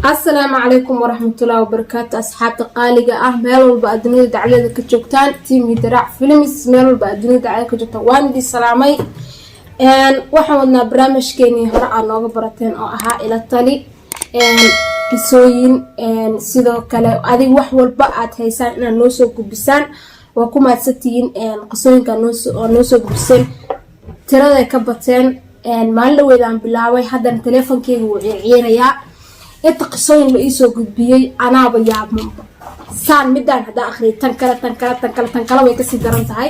السلام عليكم ورحمة الله وبركاته أصحاب تقاليقة ميل والبا الدنيا دعالية كجوكتان تيم هيدراع فيلمز ميل والبا الدنيا دعالية كجوكتان وان دي سلامي وحاولنا برامج كيني هراء نوغ براتين أو أها إلى التالي قصوين سيدو كلا أدي وحوال بقى هيسان إنا نوسو قبسان وكما ستين قصوين كان نوسو قبسان ترى كبتين مالو إذا بلاوي حدا تليفون كيغو عيريا inta qisooyin la isoo gudbiyay anaaba yaabmanba saan midaan hada akhri tan kala way ka sii daran tahay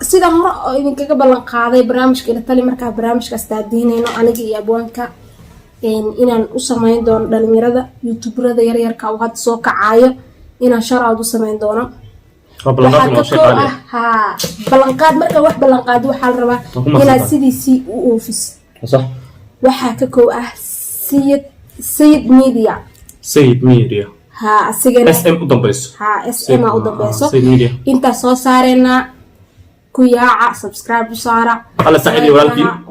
sida hore oo idinkaga ballan qaaday barnaamijka ila tali markaa barnaamijkaas taadiinayno aniga iyo abwaanka inaan u sameyn doono dhalinyarada youtuberada yaryarka oo hadda soo kacayo inaan sharaad u sameyn doono ballanqaad marka wax ballanqaad waxaa la rabaa inaad sidiisii u oofis waxaa ka koow ah سيد ميديا ها اسغنا SM u dambayso SM u dambayso inta soo saarena ku yaaca subscribe saara alla saaciday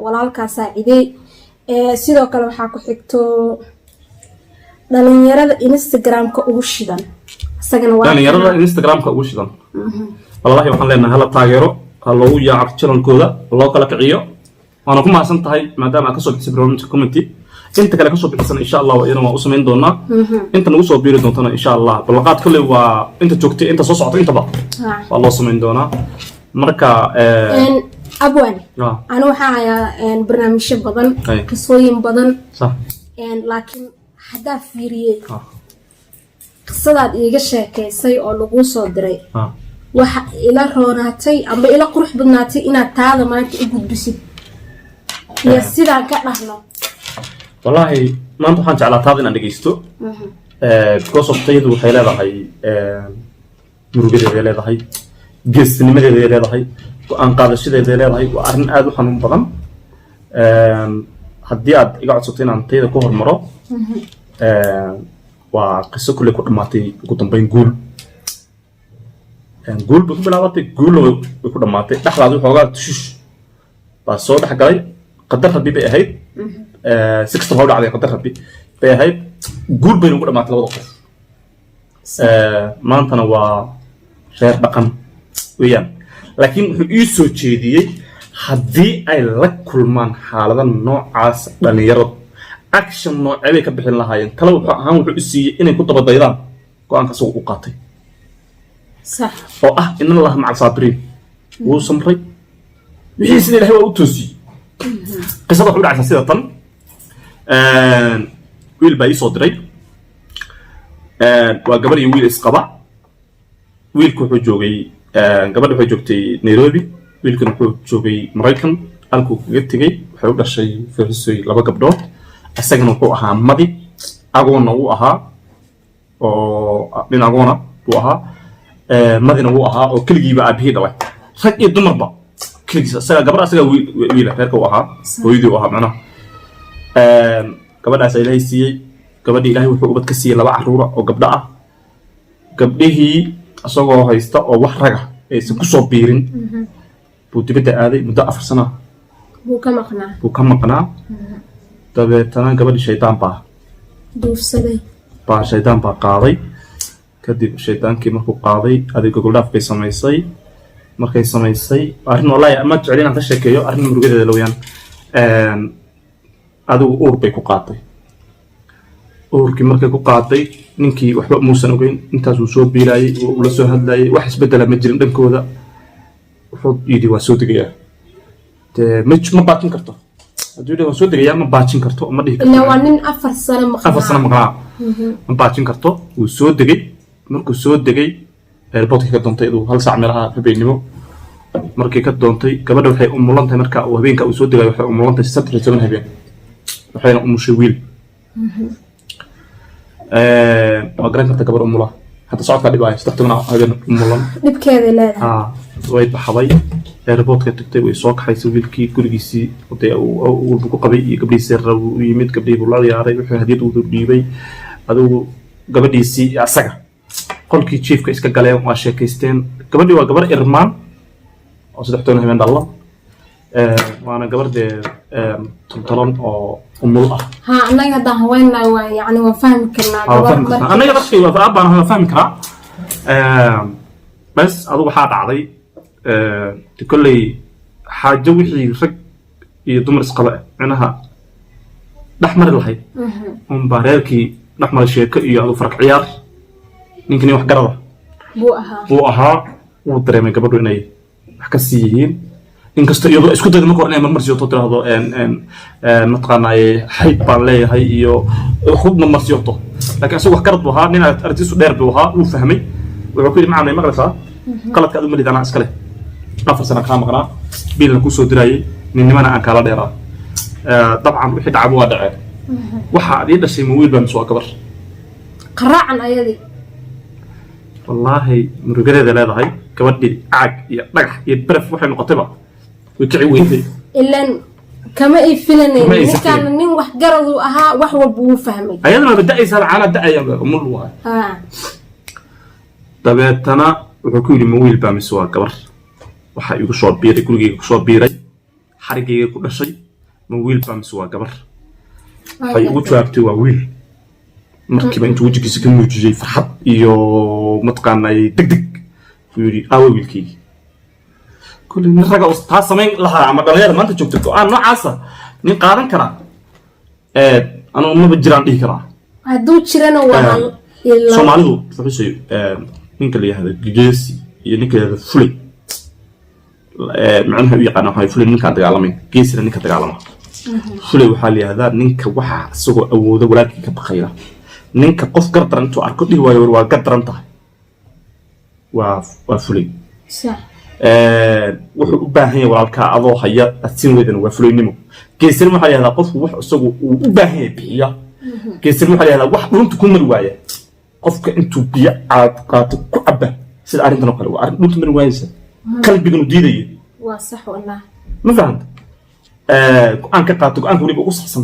walaalka saaciday sidoo kale waxa ku xigto dhalinyarada Instagram-ka ugu shidan asagana waa dhalinyarada Instagram-ka ugu shidan wallahi waxaan leenahay hala taageero halo u yaaca channel-kooda loo kala kiciyo وانا كما أسنتهاي ما دام أكسب حسب برنامج كومنتي أنت كلا كسب حسنا إن شاء الله وإنا ما أسمين دونا أنت نوصل بيرد دونا إن شاء الله بلغات كله وأنت توكتي أنت صوص أنت بقى والله أسمين دونا مركا أبوان أنا وحايا برنامج بدن قصوين بدن صح لكن حدا فيريه قصة إيجا كيسي أو لغوص دري وح إلى روناتي أما إلى قروح بدناتي إنا تعالى ما أنت إيجود بسيط يا سيدا كأنه والله ما أنت حنج على طاقة إنك يستو قصة طيب وحيلة هاي مربية هاي هاي جست نمرة هاي وأنقاذ الشيء هاي وأرن أدو حنون بدن هديات يقعد صوتين عن طيب كهر مرة وقصة كل ماتي كنتم بين قول بلعبتي قول ويكون ماتي دخل هذا حاجة تشش بس صوت حكاي قدر ربي بهاي سكست فاول عليه قدر ربي بهاي قول بينو كده ماتي لو ضغط ما أنت نوا شهر بقم ويان لكن يسوع شديد حدي أي لك كل من حالة النوع عاس لنيرد أكشن نوع عليك بحين لهاي تلو هم رئيسي إن كنت بضيران كأنك سوق وقاتي صح أو إن الله مع الصابرين وصمري بحيث إن الهواء وتوسي قصة حول على سيدة طن ويل باي صدري وقبل يويل إسقاط ويل كوحو جوجي قبل كوحو جوجتي نيروبي ويل كوحو جوجي مريكان ألكو جتجي حول الشيء في السوي لبا قبضات السجن وقوها مدي أقونا وقوها أو من أقونا وقوها مدينة وقوها أو كل جيبة أبيه دواء خد يدمر بقى سجى قبل سجى ويله فيرك وها ويدي وها معنا قبل أسئلة سي قبل إلهي وحقوبة كسية لبع حرورة أو قبله أصغى هيستا أو وحرجة سكوسو بيرين بتبدأ هذه مدة 4 سنة بو كم قناع تبى تنا قبل الشيطان دوف سدي الشيطان قاضي كدي الشيطان كي مركو قاضي هذه كقول داف بيسميسي markay samaysay arrin wallahi ama jeclin aan ka sheekeeyo arrin murugadeeda looyaan adigu uur bay ku qaatay uurkii markay ku qaatay ninkii waxba muusan ogeyn intaas uu soo biilayay oo la soo hadlayay wax isbedela ma jirin dhankooda wuxuu yidhi waa soo degayaa ma baajin karto hadduu waa soo degayaa ma baajin karto ma dhihi karto waa nin 4 sano maqnaa ma baajin karto wuu soo degay markuu soo degay airportka ka doontay inuu hal saac meelaha habeenimo markii ka doontay gabadha waxay u mulantahay marka uu habeenka uu soo degay waxay u mulantahay 7 habeen waxayna u mushay wiil waa garan karta gabar umula hadda socodka dhibay 7 habeen umulan dhibkeeda leedahay way baxday airportka tagtay way soo kaxaysay wiilkii gurigiisii uu ku qabay iyo gabadhiisii rab u yimid gabadhii buu la yaaray wuxuu hadiyad u dhiibay adigu gabadhiisii asaga qolkii chiefka iska galeen waa sheekaysteen gabadhii waa gabar irmaan oo 3 habeen dhalo waana gabar تلتلون أو أمور ها أنا قد هوينا يعني وفهم كنا أنا قد أشكي وفأبا أنا فاهم كنا بس أضو حاد عضي تقول لي حاجة وحي رق يدمر اسقلاء عنها نحمر الحي ومباريركي نحمر الشيكة يأضو فرق عيار يمكن يوح قرضة بوأها ودريمي قبلو إني حكسيين إن كستو يضو إسكو دايما مكو إني مرمرسيو تو تراهدو نطقانا حيب بان لي هاي إيو خود مرمرسيو تو لكن أسوح قرض بوها نينا أرتيسو دير بوها وفهمي وعكويد معنا مغلقة قلت كأدو ملي دانا اسكالي أفر سنة كان مقنا بيل نكوسو دراي نيني مانا أنكالا ديرا طبعا وحيد عبوها دعي وحا ديدا شي مويل بامسوا كبر قراعا أيدي والله مرقرة ذا هاي كودي عاق يطلع يبرف وحي نقطبة ويكعي وينتي إلا كما يفلني كان نين wax garad uu ahaa wax walba uu fahmay ayadana badaysa caana daaya umul waa dabeetana wuxuu ku yiri mawiil baa misoo gabar waxa igu soo biiray gurigeyga ku soo biiray xarigeyga ku dhashay mawiil baa misoo gabar waxay ugu jawaabtay waa wiil markiiba intuu wajigiisa ka muujiyay farxad iyo matqaanay degdeg yiri aaway wiilkii كل نرجع أستاذ سمين لها عمل غير ما أنت شفت أنا نوعاسة نقارن كرا أنا ما بجران دي كرا هدو تشرنا وعال سومالو فبشي نينك اللي هذا جيسي ينيك هذا فلي معناها يقنا هاي فلي نينك هذا عالمين جيسي نينك هذا عالمه فلي وحالي هذا نينك وح سو أو ذا ولكن كبخيرة نينك قف قدرن تو أركضي هو قدرن ته وفلي صح wuxuu u baahan yahay walaalka adoo haya asin weedan waa fuloynimo geesin waxa yahay qof wax isagu uu u baahan yahay biya geesin waxa yahay wax dhunta ku mar waaya qofka intuu biya aad qaato ku abba sida arintan oo kale waa arin dhunta mar waayaysa qalbigu diidaya waa sax wallah ma fahant aan ka qaato aan waliba ugu saxsan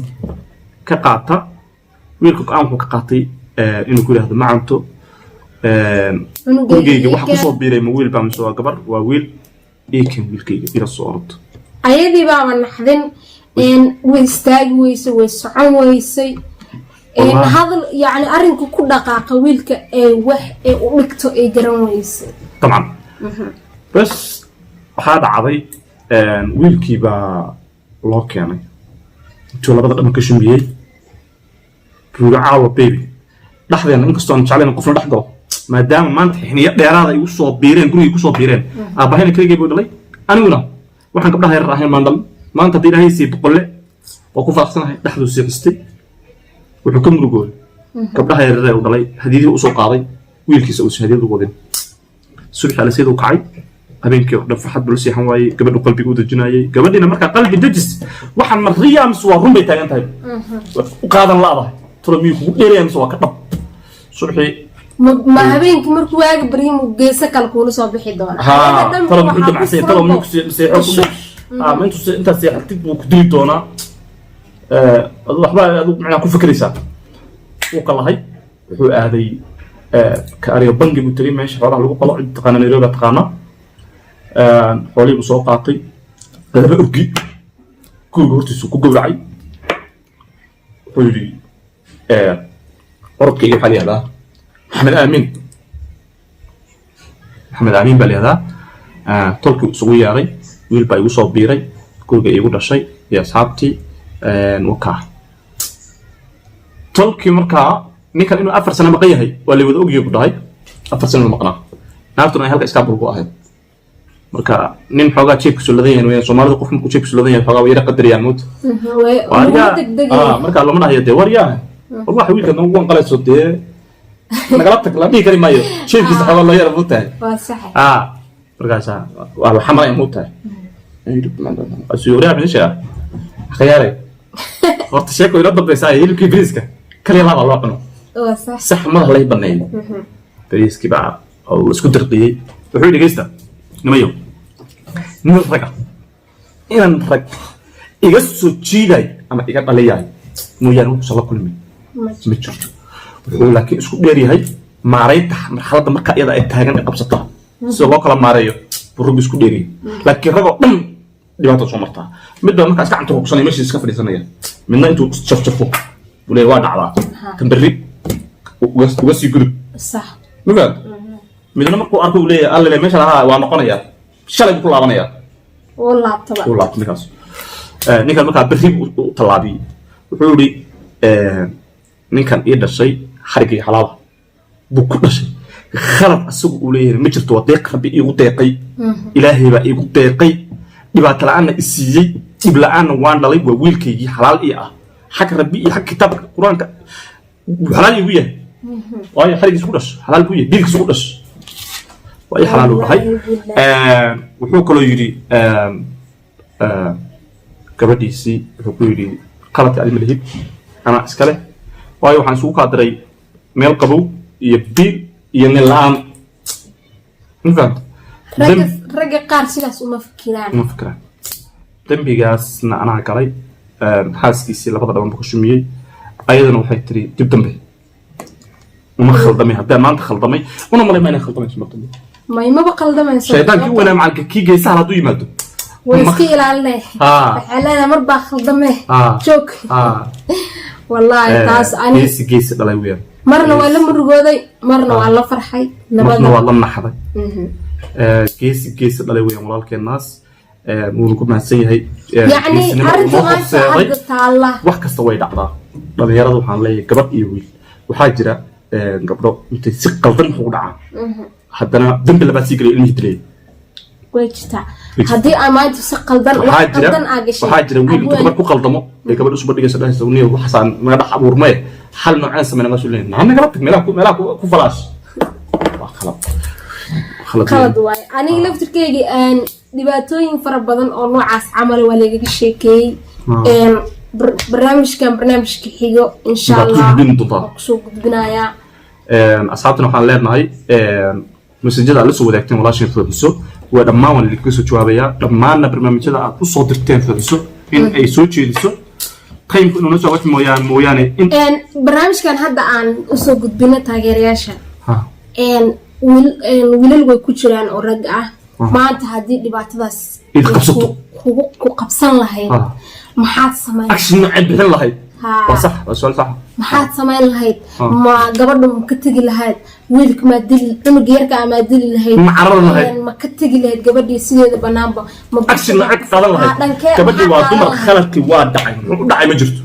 ka qaata wiilku aan ku ka qaatay inuu ku yiraahdo macanto gurigeyga waxa ku soo biiray ma wiil baa misoo gabar waa wiil eekan wiilkeyga ila soo ordo ayadii baa naxdin way istaagi weysay way socon weysay hadal yani arinku ku dhaqaaqa wiilka ee wax ee u dhigto ee garan weysay طبعا بس waxa dhacday wiilkii baa loo keenay intuu labada dhan ka shumbiyay ruucaawa baby dhaxdeena inkastoo aan jeclayn qofna dhax galo maadaama maanta xiniya dheeraad ay u soo biireen guriga ku soo biireen aabahayna kaliya buu dhalay aniguna waxaan gabdhaha yar ahayn maandal maanta hadii ilaahay si boqolle oo ku faaqsanahay dhaxdu siixistay wuxuu ka murugooday gabdhaha yar u dhalay hadiyadii u soo qaaday wiilkiisa uu hadiyad u waday subax ala sidoo kacay habeenkii oo dhan farxad buu siixan waayay gabadhu qalbiga u dajinayay gabadhina marka qalbi dajis waxaan marriyaam soo run bay taagan tahay u qaadan laadahay tolomii ku dheerayaan soo ka dhab subaxii ما هبينك مركو واجب بريم وجيسك الكل صباح الدوام. ها ترى بنحط معسين ترى منك سيحوك ما أنت سيحتك وكدري دونا الله بقى معنا كل فكرة سا وقال هاي هو هذه كأريو بنجي متري ماشي حوالي لو قلع تقانا نيروبا تقانا حوالي بسوقاتي هذا بأوكي كل جورتي سوق جورعي حولي ورد كي حالي هذا محمد آمين بالي هذا تركي سوي ري ويل باي وصوب بيري كل جاي يقول الشيء يا أصحابتي وكا تركي مركا نيكال إنه أفر سنة مقية هي واللي وذا أوجي يقول هاي أفر سنة مقنع نعرفتنا هالك إسكابر بواحد مركا نين حاجة تشيك سولدين ويا سومالي قف مكو تشيك سولدين حاجة ويا قدر يموت مركا لو منا هي دور يا والله حويل كان نوون قلت صدق نقلتك لا دي كريم مايو شيء في صحة والله يا ربوتها صحيح برجع والله حمراء يموتها أسيوريا من إيش خياري وقت شيء كوي رد بيساي يلقي بريسكا كلي الله الله قنو صح ما الله يبنين بريسكي بقى أو سكوتر قي وحيد جيستا نميو نرجع إن نرجع إيجاسو تشيلاي أما إيجاد علياي مو يانو صلاة كل مين متشوف لكن اسكو ديريhay maareynta marxaladda marka iyada ay taagan qabsato soo loo kala maareeyo buruug isku dheeriyo laakiin rago dhan dhibaato soo martaa midba markaa iska canto ruqsanay meeshii iska fadhiisanaya midna intuu jafjafo wuu waa dhacdaa tan berri uga sii gudub صح مفهوم midna markuu arko uu leeyahay alle meesha lahaa waa noqonaya shalay ku laabanaya والله ninkaas ninkan markaa berri u talaabi wuxuu yiri ninkan ii dhashay xarigii xalaal buu ku dhashay khalad asagu uu leeyahay ma jirto deeq rabbi iigu deeqay ilaahay baa iigu deeqay dhibaato la'aana isiiyay dib la'aana waan dhalay waa wiilkaygii xalaal ii ah xaq rabbi iyo xaq kitaabka quraanka xalaal iigu yahay waayo xarigiis ku dhashay xalaal buu yahay dilkiis ku dhashay waa xalaal uu yahay wuxuu kaloo yiri gabadhiisii wuxuu ku yiri qaladka ay malihid ana iskale waayo waxaan isugu qaadiray meel qabow iyo biil iyo nilaan mafahant ragga qaar sidaas uma fikiraan dambigaasna anaa galay xaaskiisii labada dhaban ku shumiyey ayadana waxay tiri dib dambe uma khaldamay haddii maanta khaldamay una malay ma inay khaldamay ما بقلدمay shaytaankii wana macalka kii geesaha hadduu yimaado ويسكي إلى حلنا مربع خدمه شوك والله تاس أنا جيس دلائي ويا مرنا ولا مرقودي مرنا ولا فرحي مرنا ولا نحضي جيس دلائي ويا ملالك الناس ونقول مع سيهي يعني أرنت ما سأعرض الله وح كستوي دعضا لما يرضوا حان لي قبل إيويل وحاجرة قبل أنت سقل ضمن دعا حدنا ذنب اللي بسيقري المهدلي ويجتا هدي أمانت سقل ضمن وحاجرة ويل كبر كو قلدمو قبل أسبوع دقيقة سنة سونية وحسن ما دح ورمية حل نوعين سمينا مسؤولين نعم قلبتك ملاكو فلاش خلد واي أنا لفتر كيجي أن dhibaatooyin fara badan oo noocaas camal waa laga sheekay barnaamijka xigo insha Allah soo gudbinaya asxaabtana waxaan leenahay mesajada la soo wadaagteen walaashin fadhiso waa dhammaan waan idinka soo jawaabaya dhammaan barnaamijyada aad u soo dirteen fadhiso in ay soo jeediso qaybku inuu soo wajmo mooyaane in barnaamijkan hadda aan u soo gudbino taageerayaasha wiilal way ku jiraan oo rag ah maanta haddii dhibaatadaas ku qabsan lahayd maxaad samayn action cid bixin lahayd waa sax waa su'aal sax maxaad samayn lahayd ma gabadha ma ka tagi lahayd wiilka ma dil cunuga yarka ma dil lahayd ma carar lahayd ma ka tagi lahayd gabadhii sideeda banaanba ma action cid qadan lahayd gabadhii waa dumar khaladkii waa dhacay wuxuu dhacay ma jirto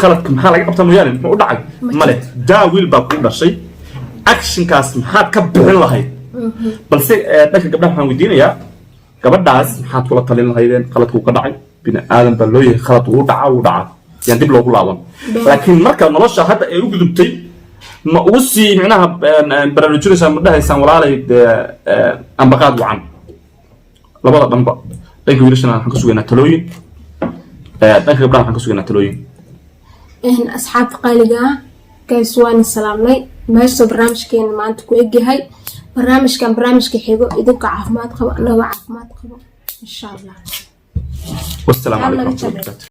khaladka maxaa laga qabtaa mooyaane wuxuu dhacay male daa wiil baa ku dhashay actionkaas maxaad ka bixin lahayd balse dhanka gabdhaha waxaan weydiinayaa gabadhaas maxaad kula talin lahaydeen khaladku ka dhacay bini aadan baa loo yahay khalad uu dhacaa yaan dib loogu laaban laakiin marka nolosha hadda ay u gudubtay ma ugu sii micnaha baraarujinaysaa ma dhahaysaan walaalay ambaqaad wacan labada dhanba dhanka wiilashana waxaan ka sugaynaa talooyin dhanka gabdhaha waxaan ka sugaynaa talooyin asxaab qaaliga ah guys waan salaamnay meesha barnaamijkeena maanta ku egyahay barnaamijka xigo idinka caafimaad qaba anagoo caafimaad qabo insha Allah والسلام عليكم ورحمة الله وبركاته